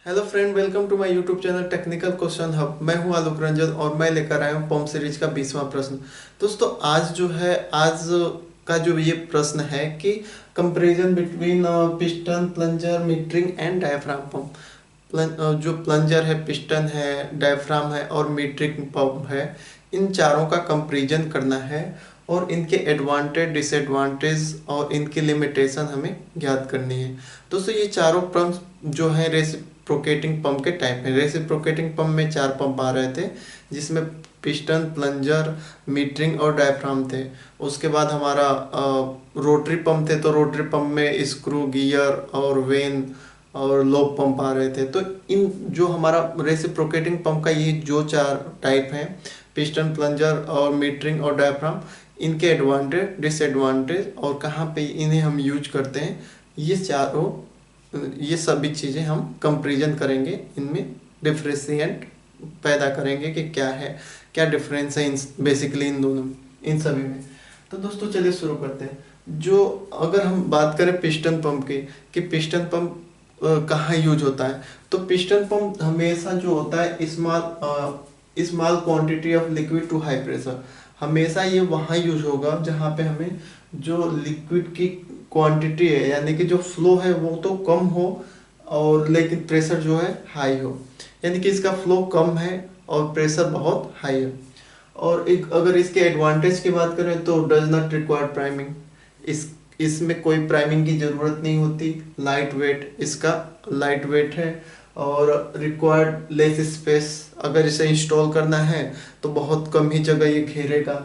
Hello friend, welcome to my YouTube channel technical question hub. मैं हूं आलोक रंजन और मैं लेकर आया हूं पंप सीरीज का 20वां प्रश्न। दोस्तों आज का जो ये प्रश्न है कि comparison between piston, plunger, metering and diaphragm pump. जो प्लंजर है, पिस्टन है, डायफ्राम है और मीट्रिक पंप है, इन चारों का कंपैरिजन करना है और इनके एडवांटेज, डिसएडवांटेज और इनकी लिमिटेशन हमें ज्ञात करनी है। दोस्तों ये चारों पंप जो है रेसिप्रोकेटिंग पंप के टाइप है। रेसिप्रोकेटिंग पंप में चार पंप आ रहे थे, जिसमें पिस्टन, प्लंजर, मीटरिंग और डायफ्राम थे। उसके बाद हमारा रोटरी पंप थे, तो रोटरी पंप में स्क्रू, गियर और वेन और लोब पंप आ रहे थे। तो इन जो हमारा रेसिप्रोकेटिंग पंप का ये जो चार टाइप हैं, पिस्टन, प्लंजर और मीटरिंग और डायफ्राम, इनके एडवांटेज, डिसएडवांटेज और कहाँ पे इन्हें हम यूज करते हैं, ये सभी चीज़ें हम कंपैरिजन करेंगे। इनमें डिफरेंशिएट पैदा करेंगे कि क्या है, क्या डिफरेंस है इन बेसिकली इन दोनों, इन सभी में। तो दोस्तों चलिए शुरू करते हैं। जो अगर हम बात करें पिस्टन पंप की, कि पिस्टन पंप कहाँ यूज होता है, तो पिस्टन पंप हमेशा जो होता है small quantity of liquid to high pressure, हमेशा ये वहाँ यूज होगा जहाँ पे हमें जो लिक्विड की क्वांटिटी है, यानी कि जो फ्लो है वो तो कम हो और लेकिन प्रेशर जो है हाई हो, यानी कि इसका फ्लो कम है और प्रेशर बहुत हाई है। और एक अगर इसके एडवांटेज की बात करें तो डज नॉट रिक्वायर प्राइमिंग, इसमें कोई प्राइमिंग की ज़रूरत नहीं होती। लाइट वेट, इसका लाइट वेट है और रिक्वायर्ड लेस स्पेस, अगर इसे इंस्टॉल करना है तो बहुत कम ही जगह ये घेरेगा।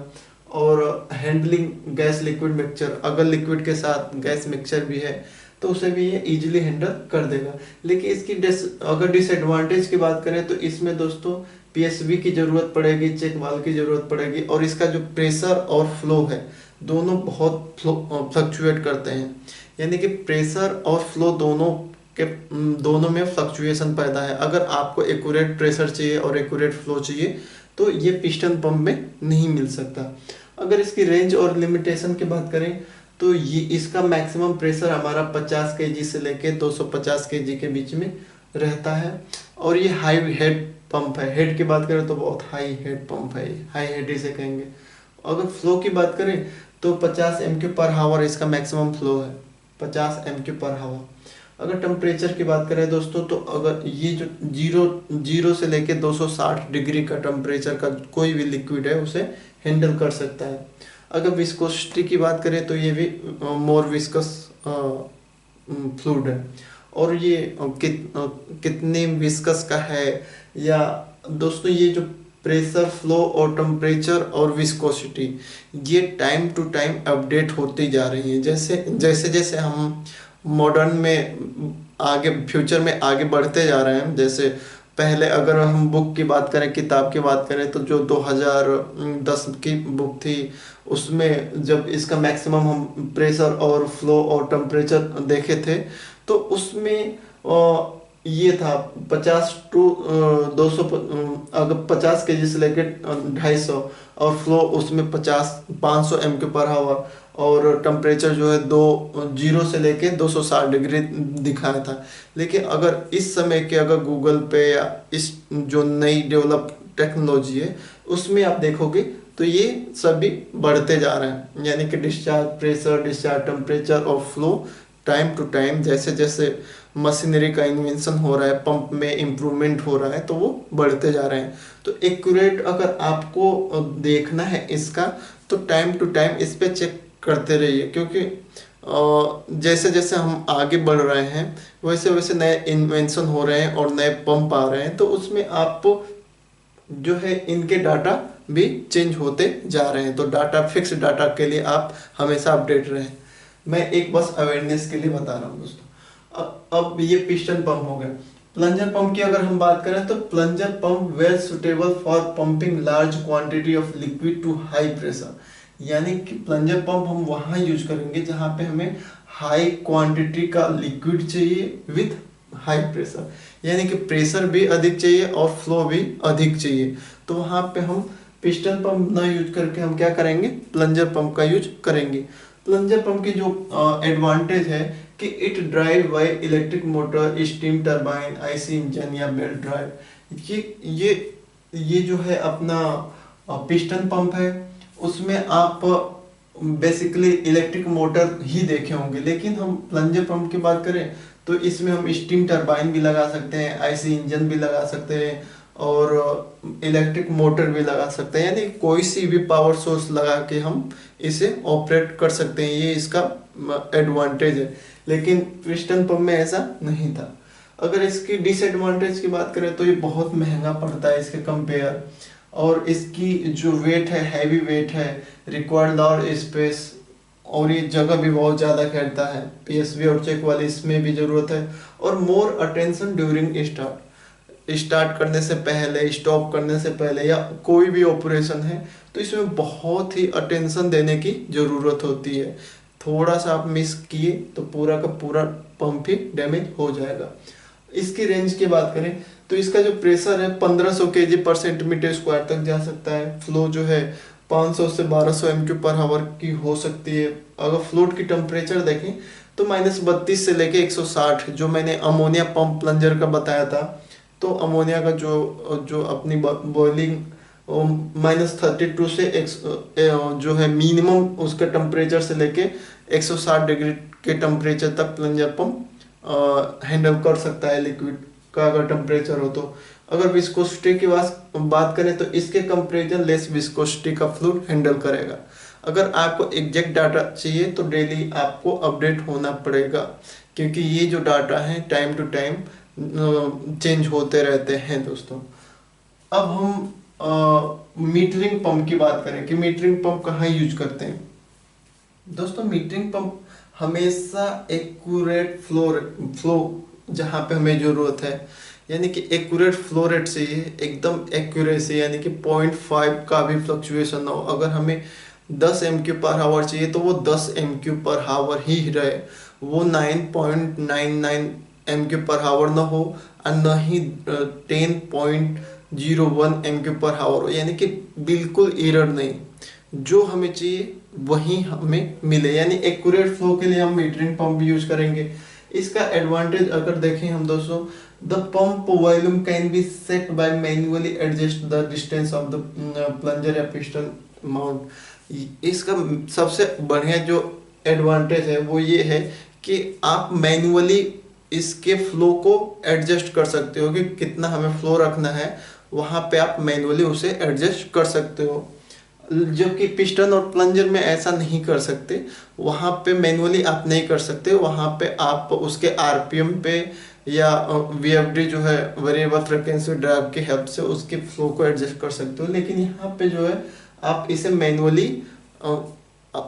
और हैंडलिंग गैस लिक्विड मिक्सचर, अगर लिक्विड के साथ गैस मिक्सचर भी है तो उसे भी ये इजीली हैंडल कर देगा। लेकिन इसकी अगर डिसएडवांटेज की बात करें तो इसमें दोस्तों पीएसवी की ज़रूरत पड़ेगी, चेक वाल्व की ज़रूरत पड़ेगी और इसका जो प्रेशर और फ्लो है दोनों बहुत फ्लक्चुएट करते हैं, यानी कि प्रेशर और फ्लो दोनों में फ्लक्चुएशन पैदा है। अगर आपको एक्यूरेट प्रेशर चाहिए और एक्यूरेट फ्लो चाहिए तो ये पिस्टन पंप में नहीं मिल सकता। अगर इसकी रेंज और लिमिटेशन की बात करें तो ये इसका मैक्सिमम प्रेशर हमारा 50 केजी से लेके 250 केजी के बीच में रहता है और ये हाई हेड पंप है। हेड की बात करें तो बहुत हाई हेड पंप है, हाई हेड इसे कहेंगे। अगर फ्लो की बात करें तो 50 MQ पर हावर इसका मैक्सिमम फ्लो है, 50 MQ पर हावर। अगर टेम्परेचर की बात करें दोस्तों तो अगर ये जो जीरो से लेके 260 डिग्री का टेम्परेचर का कोई भी लिक्विड है उसे हैंडल कर सकता है। अगर विस्कोसिटी की बात करें तो ये भी मोर विस्कस फ्लूइड है। और ये कितने विस्कस का है, या दोस्तों ये जो प्रेशर, फ्लो और टेम्परेचर और विस्कोसिटी ये टाइम टू टाइम अपडेट होती जा रही हैं। जैसे जैसे जैसे हम मॉडर्न में आगे, फ्यूचर में आगे बढ़ते जा रहे हैं। जैसे पहले अगर हम बुक की बात करें, किताब की बात करें तो जो 2010 की बुक थी उसमें जब इसका मैक्सिमम हम प्रेशर और फ्लो और टेम्परेचर देखे थे तो उसमें ये था 50 टू 200, अगर 50 केजी से लेकर 250 और फ्लो उसमें 500 MQ पर हावर और टेम्परेचर जो है 20 से लेके 260 डिग्री दिखाया था। लेकिन अगर इस समय के अगर गूगल पे या इस जो नई डेवलप टेक्नोलॉजी है उसमें आप देखोगे तो ये सभी बढ़ते जा रहे हैं, यानी कि डिस्चार्ज प्रेशर, डिस्चार्ज टेम्परेचर और फ्लो टाइम टू टाइम जैसे जैसे मशीनरी का इन्वेंशन हो रहा है, पंप में इम्प्रूवमेंट हो रहा है तो वो बढ़ते जा रहे हैं। तो एक्यूरेट अगर आपको देखना है इसका तो टाइम टू टाइम इस पे चेक करते रहिए, क्योंकि जैसे जैसे हम आगे बढ़ रहे हैं वैसे वैसे नए इन्वेंशन हो रहे हैं और नए पंप आ रहे हैं, तो उसमें आपको जो है इनके डाटा भी चेंज होते जा रहे हैं। तो डाटा, फिक्स डाटा के लिए आप हमेशा अपडेट रहें। मैं एक बस अवेयरनेस के लिए बता रहा हूँ दोस्तों। अब ये पिस्टन पंप हो गया। प्लंजर पंप की अगर हम बात करें तो plunger pump well suitable for pumping large quantity of liquid to high pressure, यानी कि प्लंजर पंप हम वहाँ यूज करेंगे जहाँ पे हमें हाई क्वांटिटी का लिक्विड चाहिए विथ हाई प्रेशर, यानी कि प्रेशर भी अधिक चाहिए और फ्लो भी अधिक चाहिए। तो वहाँ पे हम पिस्टन पंप ना यूज करके हम क्या करेंगे, प्लंजर पंप का यूज करेंगे। प्लंजर पंप की जो एडवांटेज है कि it drive by electric motor, steam turbine, IC engine या बेल्ट ड्राइव। ये जो है अपना पिस्टन पंप है, उसमें आप बेसिकली इलेक्ट्रिक मोटर ही देखे होंगे, लेकिन हम प्लंजर पंप की बात करें तो इसमें हम स्टीम टरबाइन भी लगा सकते हैं, आईसी इंजन भी लगा सकते हैं और इलेक्ट्रिक मोटर भी लगा सकते हैं, यानी कोई सी भी पावर सोर्स लगा के हम इसे ऑपरेट कर सकते हैं। ये इसका एडवांटेज है, लेकिन पिस्टन पंप में ऐसा नहीं था। अगर इसकी डिसएडवांटेज की बात करें तो ये बहुत महंगा पड़ता है इसके कंपेयर, और इसकी जो वेट है हैवी वेट है, रिक्वायर्ड लॉर्ड स्पेस, और ये जगह भी बहुत ज़्यादा खेलता है। पीएसवी और चेक वाली इसमें भी ज़रूरत है, और मोर अटेंशन ड्यूरिंग स्टार्ट करने से पहले, स्टॉप करने से पहले, या कोई भी ऑपरेशन है तो इसमें बहुत ही अटेंशन देने की ज़रूरत होती है। थोड़ा सा आप मिस किए तो पूरा का पूरा पंप ही डैमेज हो जाएगा। इसकी रेंज की बात करें तो इसका जो प्रेशर है 1500 kg पर सेंटीमीटर स्क्वायर तक जा सकता है। फ्लो जो है 500 से 1200 MQ पर हावर की हो सकती है। अगर फ्लोट की टेम्परेचर देखें तो -32 से लेके 160, जो मैंने अमोनिया पंप प्लंजर का बताया था, तो अमोनिया का जो अपनी बॉइलिंग -32 से जो है मिनिमम उसका टेम्परेचर से लेके 160 डिग्री के टेम्परेचर तक प्लंजर पंप हैंडल कर सकता है लिक्विड का अगर टेम्परेचर हो तो। अगर विस्कोसिटी की बात करें तो इसके कंपेरिजन लेस विस्कोसिटी का फ्लूइड हैंडल करेगा। अगर आपको एग्जैक्ट डाटा चाहिए तो डेली आपको अपडेट होना पड़ेगा, क्योंकि ये जो डाटा है टाइम टू टाइम चेंज होते रहते हैं दोस्तों। अब हम मीटरिंग पंप की बात करें कि मीटरिंग पंप कहाँ यूज करते हैं। दोस्तों मीटरिंग पंप हमेशा एक्यूरेट फ्लो जहाँ पे हमें ज़रूरत है, यानी कि एक्यूरेट फ्लो रेट चाहिए, एकदम एक्यूरेसी, यानी कि 0.5 का भी फ्लक्चुएशन ना हो। अगर हमें 10 MQ पर हावर चाहिए तो वो 10 MQ पर हावर ही रहे, वो 9.99 MQ पर हावर ना हो और न ही 10.01 MQ पर हावर हो, यानी कि बिल्कुल एरर नहीं, जो हमें चाहिए वही हमें मिले। यानी एक्यूरेट फ्लो के लिए हम मीटरिंग पंप यूज करेंगे। इसका एडवांटेज अगर देखें हम दोस्तों, the pump volume can be set by manually adjust the distance of the plunger या पिस्टन माउंट। इसका सबसे बढ़िया जो एडवांटेज है वो ये है कि आप मैन्युअली इसके फ्लो को एडजस्ट कर सकते हो कि कितना हमें फ्लो रखना है, वहाँ पे आप मैन्युअली उसे एडजस्ट कर सकते हो, जबकि पिस्टन और प्लंजर में ऐसा नहीं कर सकते। वहाँ पे मैनुअली आप नहीं कर सकते, वहाँ पे आप उसके आरपीएम पे या वीएफडी जो है वेरिएबल फ्रीक्वेंसी ड्राइव की हेल्प से उसके फ्लो को एडजस्ट कर सकते हो। लेकिन यहाँ पे जो है आप इसे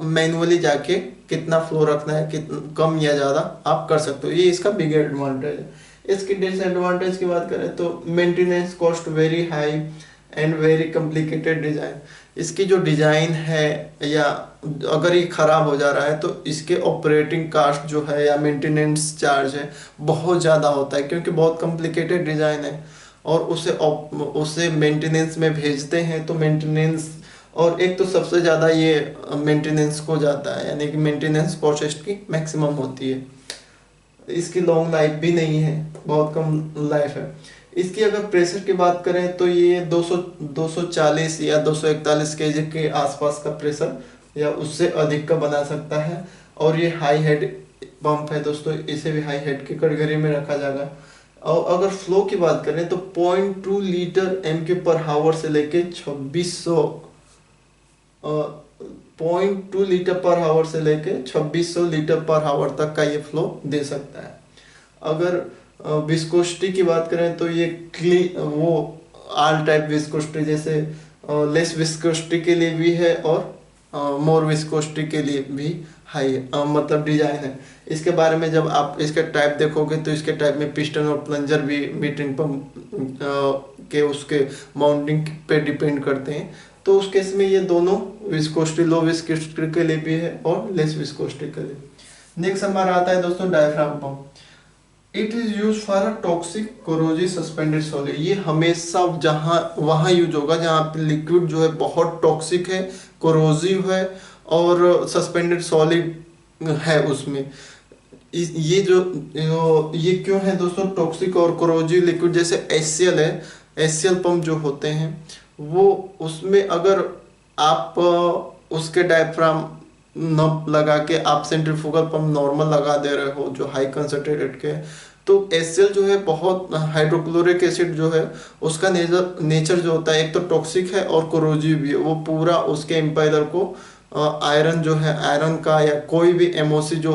मैनुअली जाके कितना फ्लो रखना है, कितना कम या ज़्यादा आप कर सकते हो। ये इसका बिग एडवांटेज है। इसकी डिसएडवांटेज की बात करें तो maintenance cost very high and very complicated design. इसकी जो डिज़ाइन है, या अगर ये ख़राब हो जा रहा है तो इसके ऑपरेटिंग कास्ट जो है या मेंटेनेंस चार्ज है बहुत ज़्यादा होता है, क्योंकि बहुत कॉम्प्लिकेटेड डिज़ाइन है और उसे मेंटेनेंस में भेजते हैं तो मेंटेनेंस, और एक तो सबसे ज़्यादा ये मेंटेनेंस को जाता है, यानी कि मेंटेनेंस कॉस्ट की मैक्सिमम होती है। इसकी लॉन्ग लाइफ भी नहीं है, बहुत कम लाइफ है। इसकी अगर प्रेशर की बात करें तो ये 240 या 241 kg के आसपास का प्रेशर या उससे अधिक का बना सकता है। और ये हाई हेड पंप है दोस्तों, इसे भी हाई हेड की कैटेगरी में रखा जाएगा। और अगर फ्लो की बात करें तो 0.2 लीटर MQ पर हावर से लेके 0.2 लीटर पर हावर से लेके 2600 लीटर पर हावर तक का ये फ्लो दे सकता है। अगर विस्कोसिटी की बात करें तो ये वो आल टाइप विस्कोसिटी, जैसे लेस विस्कोसिटी के लिए भी है और मोर विस्कोसिटी के लिए भी हाई है, मतलब डिजाइन है। इसके बारे में जब आप इसके टाइप देखोगे तो इसके टाइप में पिस्टन और प्लंजर भी मीटरिंग पंप के उसके माउंटिंग पे डिपेंड करते हैं। तो उस केस में ये दोनों विस्कोसिटी लो विस्कोसिटी के लिए भी है और लेस विस्कोसिटी के लिए। नेक्स्ट हमारा आता है दोस्तों diaphragm pump. It is use for a toxic corrosive suspended solid. ये हमेशा वहाँ यूज होगा जहाँ पे लिक्विड जो है बहुत टॉक्सिक है, कोरोजिव है और सस्पेंडेड सॉलिड है उसमें। ये ये क्यों है दोस्तों टॉक्सिक और कोरोजिव लिक्विड? जैसे HCl है, HCl पंप जो होते हैं वो, उसमें अगर आप उसके डायफ्राम न लगा के आप सेंट्रीफ्यूगल पंप नॉर्मल लगा दे रहे हो जो हाई कंसंट्रेटेड के, तो HCl जो है बहुत, हाइड्रोक्लोरिक एसिड जो है उसका नेचर नेचर जो होता है एक तो टॉक्सिक है और कोरोजिव भी है। वो पूरा उसके इम्पेलर को आयरन जो है, आयरन का या कोई भी एमओसी जो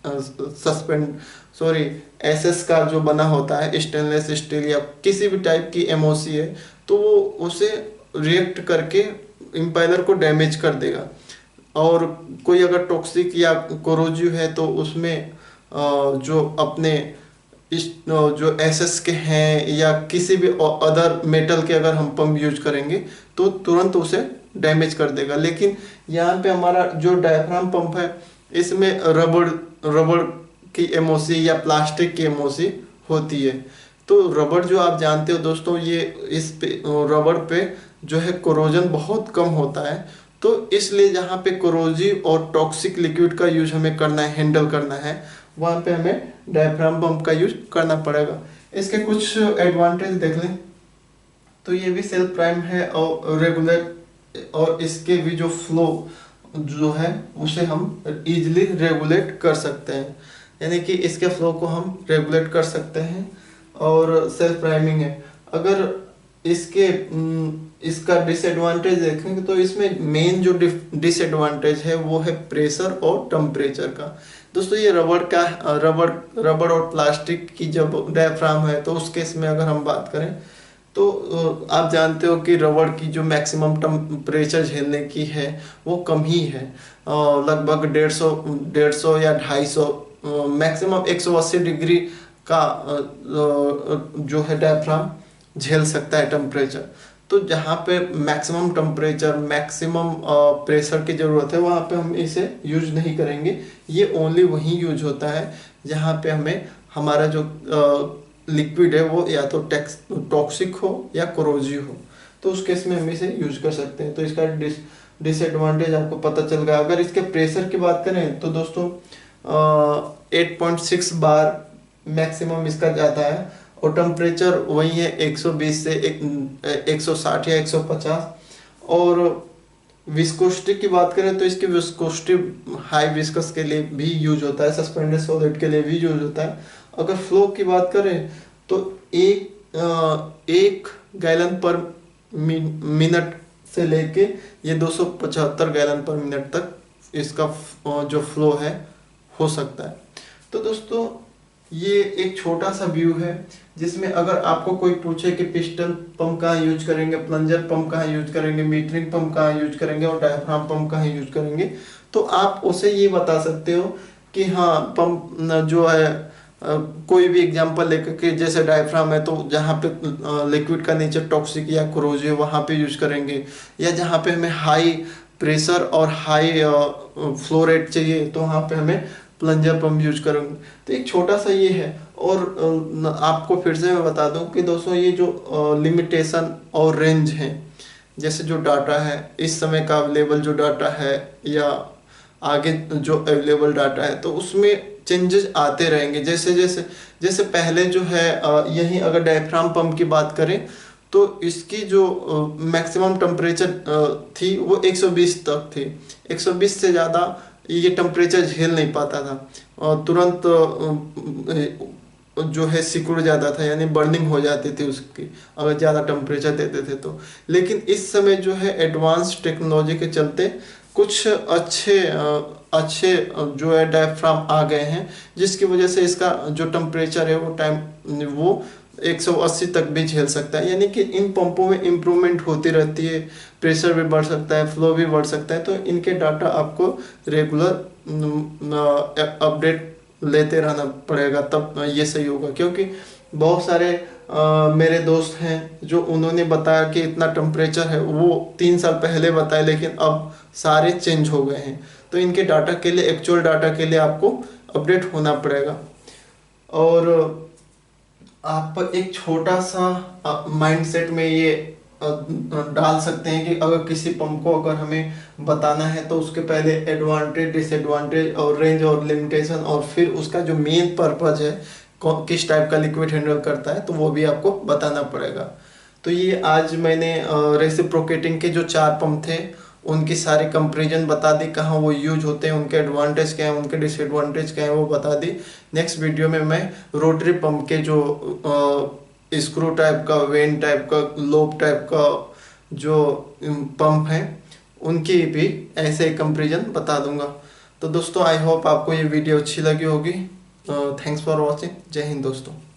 सस्पेंड सॉरी एसएस का जो बना होता है, स्टेनलेस स्टील या किसी भी टाइप की एमओसी है, तो वो उसे रिएक्ट करके इम्पेलर को डैमेज कर देगा। और कोई अगर टॉक्सिक या कोरोजिव है तो उसमें जो अपने इस जो एसएस के हैं या किसी भी अदर मेटल के अगर हम पंप यूज करेंगे तो तुरंत उसे डैमेज कर देगा। लेकिन यहाँ पे हमारा जो डायफ्राम पंप है इसमें रबड़ रबड़ की एमओसी या प्लास्टिक की एमओसी होती है। तो रबड़ जो आप जानते हो दोस्तों, ये इस पे रबड़ पे जो है कोरोजन बहुत कम होता है। तो इसलिए जहाँ पे कोरोजिव और टॉक्सिक लिक्विड का यूज हमें करना है, हैंडल करना है, वहाँ पे हमें डायफ्राम पंप का यूज करना पड़ेगा। इसके कुछ एडवांटेज देख लें तो ये भी सेल्फ प्राइम है और रेगुलेट, और इसके भी जो फ्लो जो है उसे हम इजीली रेगुलेट कर सकते हैं, यानी कि इसके फ्लो को हम रेगुलेट कर सकते हैं। और सेल्फ प्राइमिंग है। अगर इसके इसका डिसएडवांटेज देखेंगे तो इसमें मेन जो डिसएडवांटेज है वो है प्रेशर और टेम्परेचर का। दोस्तों ये रबड़ और प्लास्टिक की जब डायफ्राम है तो उस केस में अगर हम बात करें तो आप जानते हो कि रबड़ की जो मैक्सिमम टेम्परेचर झेलने की है वो कम ही है, लगभग 150 या 250, मैक्सिमम 180 डिग्री का जो है डायफ्राम झेल सकता है टेम्परेचर। तो जहाँ पे मैक्सिमम टेम्परेचर, मैक्सिमम प्रेशर की ज़रूरत है वहाँ पे हम इसे यूज नहीं करेंगे। ये ओनली वहीं यूज होता है जहाँ पे हमें हमारा जो लिक्विड है वो या तो टॉक्सिक हो या कोरोजिव हो, तो उस केस में हम इसे यूज कर सकते हैं। तो इसका डिसएडवांटेज आपको पता चल गया। अगर इसके प्रेशर की बात करें तो दोस्तों 8.6 बार मैक्सिमम इसका जाता है, और टेम्परेचर वही है 120 से 160 या 150। और विस्कोसिटी की बात करें तो इसकी विस्कोसिटी हाई विस्कस के लिए भी यूज होता है, सस्पेंडेड सॉलिड के लिए भी यूज होता है। अगर फ्लो की बात करें तो एक गैलन पर मिनट से लेके ये 275 गैलन पर मिनट तक इसका जो फ्लो है हो सकता है। तो दोस्तों ये एक छोटा सा व्यू है जिसमें अगर आपको कोई पूछे कि पिस्टन पंप कहाँ यूज करेंगे, प्लंजर पंप कहाँ यूज करेंगे, मीटरिंग पंप कहाँ यूज करेंगे और डायफ्राम पंप कहाँ यूज करेंगे, तो आप उसे ये बता सकते हो कि हाँ पंप जो है कोई भी एग्जांपल लेकर के, जैसे डायफ्राम है तो जहाँ पे लिक्विड का नेचर टॉक्सिक या कोरोजिव वहाँ पे यूज करेंगे, या जहाँ पे हमें हाई प्रेशर और हाई फ्लो रेट चाहिए तो वहाँ पे हमें प्लंजर पंप यूज करेंगे। तो एक छोटा सा ये है। और आपको फिर से मैं बता दूं कि दोस्तों ये जो लिमिटेशन और रेंज है, जैसे जो डाटा है इस समय का अवेलेबल जो डाटा है या आगे जो अवेलेबल डाटा है, तो उसमें चेंजेस आते रहेंगे। जैसे पहले जो है यही अगर डायफ्राम पंप की बात करें तो इसकी जो मैक्सिमम टेम्परेचर थी वो 120 तक थी। 120 से ज़्यादा ये टेम्परेचर झेल नहीं पाता था और तुरंत जो है सिकुड़ जाता था, यानी बर्निंग हो जाती थी उसकी अगर ज़्यादा टेम्परेचर देते थे तो। लेकिन इस समय जो है एडवांस टेक्नोलॉजी के चलते कुछ अच्छे जो है डायफ्राम आ गए हैं, जिसकी वजह से इसका जो टेम्परेचर है वो 180 तक भी झेल सकता है। यानी कि इन पंपों में इम्प्रूवमेंट होती रहती है, प्रेशर भी बढ़ सकता है, फ्लो भी बढ़ सकता है। तो इनके डाटा आपको रेगुलर अपडेट लेते रहना पड़ेगा, तब ये सही होगा। क्योंकि बहुत सारे मेरे दोस्त हैं जो उन्होंने बताया कि इतना टेम्परेचर है, वो 3 साल पहले बताए, लेकिन अब सारे चेंज हो गए हैं। तो इनके डाटा के लिए, एक्चुअल डाटा के लिए आपको अपडेट होना पड़ेगा। और आप एक छोटा सा माइंडसेट में ये डाल सकते हैं कि अगर किसी पंप को अगर हमें बताना है तो उसके पहले एडवांटेज, डिसएडवांटेज और रेंज और लिमिटेशन, और फिर उसका जो मेन पर्पज है किस टाइप का लिक्विड हैंडल करता है, तो वो भी आपको बताना पड़ेगा। तो ये आज मैंने रेसिप्रोकेटिंग के जो 4 पंप थे उनकी सारी कंपेरिजन बता दी, कहाँ वो यूज होते हैं, उनके एडवांटेज क्या है, उनके डिसएडवांटेज क्या है, वो बता दी। नेक्स्ट वीडियो में मैं रोटरी पंप के जो स्क्रू टाइप का, वेन टाइप का, लोब टाइप का जो पंप हैं उनकी भी ऐसे कंपेरिजन बता दूंगा। तो दोस्तों आई होप आपको ये वीडियो अच्छी लगी होगी। Thanks for watching. जय हिंद दोस्तों।